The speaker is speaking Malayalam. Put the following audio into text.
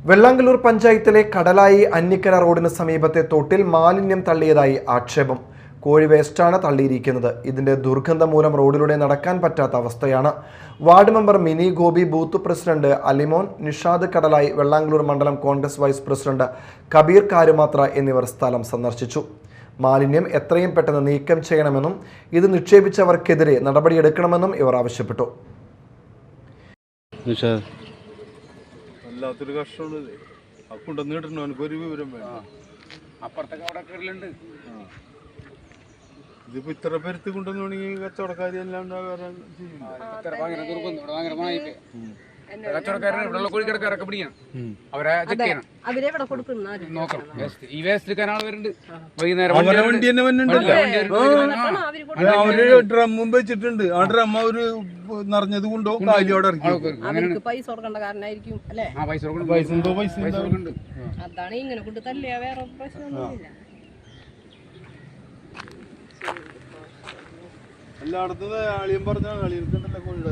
വെള്ളാങ്കല്ലൂർ പഞ്ചായത്തിലെ കടലായി അന്നിക്കര റോഡിന് സമീപത്തെ തോട്ടിൽ മാലിന്യം തള്ളിയതായി ആക്ഷേപം. കോഴി വേസ്റ്റാണ് തള്ളിയിരിക്കുന്നത്. ഇതിന്റെ ദുർഗന്ധം മൂലം റോഡിലൂടെ നടക്കാൻ പറ്റാത്ത അവസ്ഥയാണ്. Ward member Mini Gopi, booth president Alimon, Nishad Kadalayi, Vellangallur മണ്ഡലം കോൺഗ്രസ് വൈസ് പ്രസിഡന്റ് കബീർ കാരുമാത്ര എന്നിവർ സ്ഥലം സന്ദർശിച്ചു. മാലിന്യം എത്രയും പെട്ടെന്ന് നീക്കം ചെയ്യണമെന്നും ഇത് നിക്ഷേപിച്ചവർക്കെതിരെ നടപടിയെടുക്കണമെന്നും ഇവർ ആവശ്യപ്പെട്ടു. വല്ലാത്തൊരു കഷ്ടമാണ്. കൊണ്ടുവന്ന് കിട്ടണോ എനിക്കൊരു വിവരം വേണം. ഇതിപ്പോ ഇത്ര പേരത്ത് കൊണ്ടുവന്നുണ്ടെങ്കിൽ കച്ചവടക്കാരെല്ലാം വേറെ അവര് ഡ്രമ്മും വെച്ചിട്ടുണ്ട്. ആ ഡ്രം അവര് നിറഞ്ഞത് കൊണ്ടോ കാലിയോടെ ഇറക്കി പൈസ കൊടുക്കേണ്ട കാരണമായിരിക്കും അല്ലേ? പൈസ എന്തോ പൈസ അതാണ് ഇങ്ങനെ കൊണ്ട് തല്ലിയ വേറെ പ്രശ്നമൊന്നുമില്ല. എല്ലായിടത്തും ആളിയും പറഞ്ഞ ആളികൾക്കുണ്ടല്ലോ കോഴിയുടെ